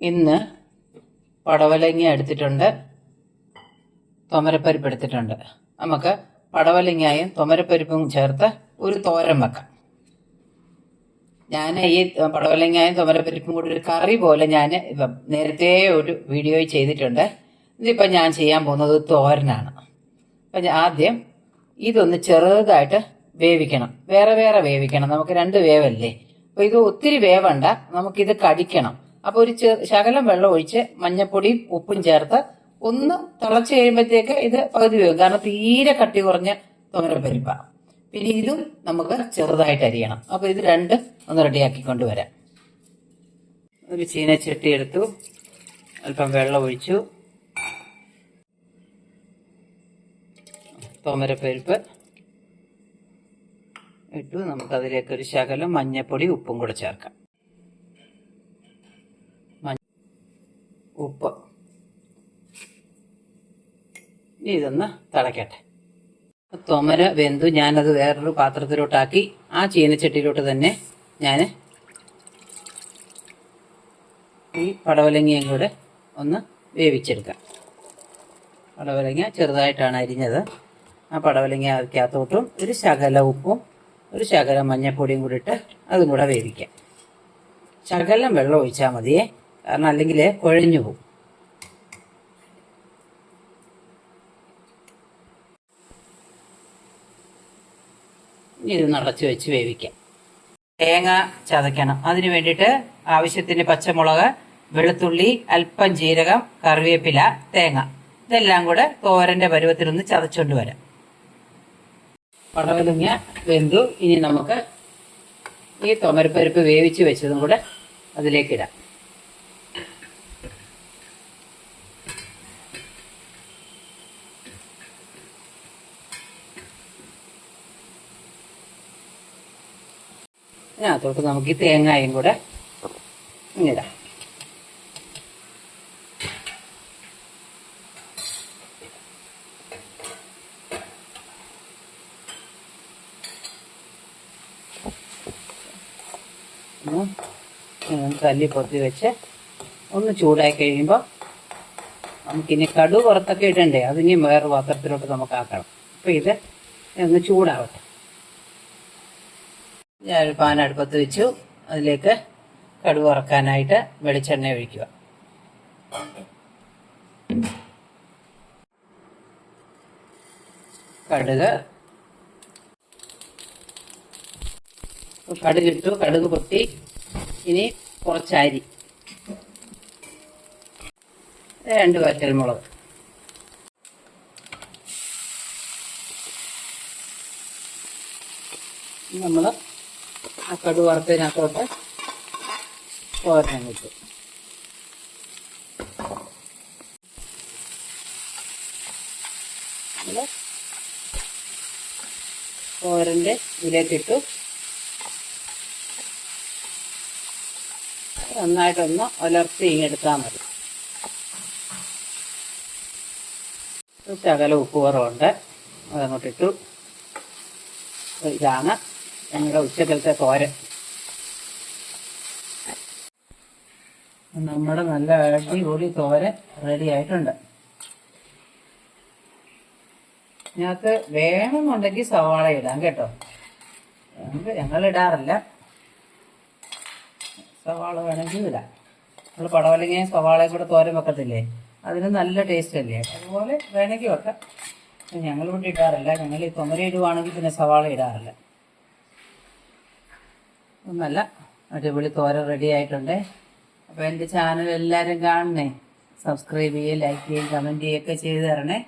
ഇന്ന് പടവലങ്ങ എടുത്തിട്ടുണ്ട്, തുമരപ്പരിപ്പ് എടുത്തിട്ടുണ്ട്. നമുക്ക് പടവലങ്ങയും തുമരപ്പരിപ്പും ചേർത്ത് ഒരു തോരൻ വെക്കാം. ഞാൻ ഈ പടവലങ്ങയും തുമരപ്പരിപ്പും കൂടി ഒരു കറി പോലെ ഞാൻ നേരത്തെ ഒരു വീഡിയോ ചെയ്തിട്ടുണ്ട്. ഇതിപ്പോൾ ഞാൻ ചെയ്യാൻ പോകുന്നത് തോരനാണ്. അപ്പം ആദ്യം ഇതൊന്ന് ചെറുതായിട്ട് വേവിക്കണം, വേറെ വേറെ വേവിക്കണം. നമുക്ക് 2 വേവല്ലേ, അപ്പോൾ ഇത് ഒത്തിരി വേവണ്ട, നമുക്കിത് കടിക്കണം. അപ്പോൾ ഒരു ശകലം വെള്ളം ഒഴിച്ച് മഞ്ഞപ്പൊടിയും ഉപ്പും ചേർത്ത് ഒന്ന് തിളച്ച് കഴിയുമ്പോഴത്തേക്ക് ഇത് പകുതി വേവും. കാരണം തീരെ കട്ടി കുറഞ്ഞ തുമരപ്പരിപ്പാണ്. പിന്നെ ഇതും നമുക്ക് ചെറുതായിട്ട് അരിയണം. അപ്പോൾ ഇത് രണ്ടും ഒന്ന് റെഡിയാക്കി കൊണ്ടുവരാം. ഒരു ചീനച്ചട്ടി എടുത്തു, അല്പം വെള്ളം ഒഴിച്ചു, തുമരപ്പരിപ്പ് ഇട്ടു. നമുക്കതിലേക്ക് ഒരു ശകലം മഞ്ഞപ്പൊടി ഉപ്പും കൂടെ ചേർക്കാം. ഉപ്പ് ഇതൊന്ന് തിളക്കട്ടെ. തുമര വെന്തു. ഞാനത് വേറൊരു പാത്രത്തിലോട്ടാക്കി ആ ചീനച്ചട്ടിയിലോട്ട് തന്നെ ഞാൻ ഈ പടവലങ്ങയും കൂടെ ഒന്ന് വേവിച്ചെടുക്കാം. പടവലങ്ങ ചെറുതായിട്ടാണ് അരിഞ്ഞത്. ആ പടവലങ്ങ അതിനകത്തോട്ടും ഒരു ശകല ഉപ്പും ഒരു ശകലം മഞ്ഞപ്പൊടിയും കൂടി ഇട്ട് അതും കൂടെ വേവിക്കാം. ശകലം വെള്ളം ഒഴിച്ചാൽ മതിയേ, കാരണം അല്ലെങ്കിൽ കുഴഞ്ഞു പോകും. ഇത് നടച്ചു വെച്ച് വേവിക്കാം. തേങ്ങ ചതയ്ക്കണം. അതിന് വേണ്ടിയിട്ട് ആവശ്യത്തിന് പച്ചമുളക്, വെളുത്തുള്ളി, അല്പം ജീരകം, കറിവേപ്പില, തേങ്ങ ഇതെല്ലാം കൂടെ തോരന്റെ പരുവത്തിലൊന്ന് ചതച്ചുകൊണ്ട് വരാം. പടവലങ്ങ വെന്തു. ഇനി നമുക്ക് ഈ തുമരപ്പരിപ്പ് വേവിച്ച് വെച്ചതും കൂടെ അതിലേക്കിടാം. അതിനകത്തോട്ട് നമുക്ക് ഈ തേങ്ങയും കൂടെ ഇടാം. തല്ലി പൊത്തി വെച്ച് ഒന്ന് ചൂടായി കഴിയുമ്പോൾ നമുക്കിനി കടു പുറത്തൊക്കെ ഇടണ്ടേ, അതിനി വേറെ പാത്രത്തിലോട്ട് നമുക്ക് ആക്കണം. അപ്പം ഇത് ഒന്ന് ചൂടാവട്ടെ. ഞാനൊരു പാൻ അടുപ്പത്ത് വെച്ചു. അതിലേക്ക് കടുക് വറക്കാനായിട്ട് വെളിച്ചെണ്ണ ഒഴിക്കുക. കടുകിട്ടു, കടുക് പൊട്ടി. ഇനി കുറച്ച് അരി, 2 വറ്റൽമുളക്, നമ്മൾ ആ കടുക് വറുത്തതിനകത്തോട്ട് തോരൻ കിട്ടും. തോരൻ്റെ ഇതിലേക്കിട്ടു. നന്നായിട്ടൊന്ന് ഉലർത്തി ഇങ്ങെടുത്താൽ മതി. ശകല ഉപ്പ് കുറവുണ്ട്, അതങ്ങോട്ടിട്ടു. ഇതാണ് ഞങ്ങളുടെ ഉച്ചക്കലത്തെ തോരൻ. നമ്മുടെ നല്ല അടിപൊളി തോരൻ റെഡി ആയിട്ടുണ്ട്. ഇതിനകത്ത് വേണമെന്നുണ്ടെങ്കിൽ സവാള ഇടാം കേട്ടോ. ഞങ്ങൾ ഇടാറില്ല. സവാള വേണമെങ്കിൽ ഇടാം. നമ്മൾ പടവലങ്ങയും സവാളയും കൂടെ തോരൻ വെക്കത്തില്ലേ, അതിന് നല്ല ടേസ്റ്റ് അല്ലേ. അതുപോലെ വേണമെങ്കിൽ വെക്കാം. ഞങ്ങളിവിടെ ഇടാറില്ല. ഞങ്ങൾ ഈ തുമര ഇടുവാണെങ്കിൽ പിന്നെ സവാള ഇടാറില്ല. ഒന്നല്ല, അടിപൊളി തോരൻ റെഡി ആയിട്ടുണ്ട്. അപ്പോൾ എൻ്റെ ചാനൽ എല്ലാവരും കാണണേ, സബ്സ്ക്രൈബ് ചെയ്യുകയും ലൈക്ക് ചെയ്യുകയും കമൻറ്റ് ചെയ്യുകയൊക്കെ ചെയ്ത് തരണേ.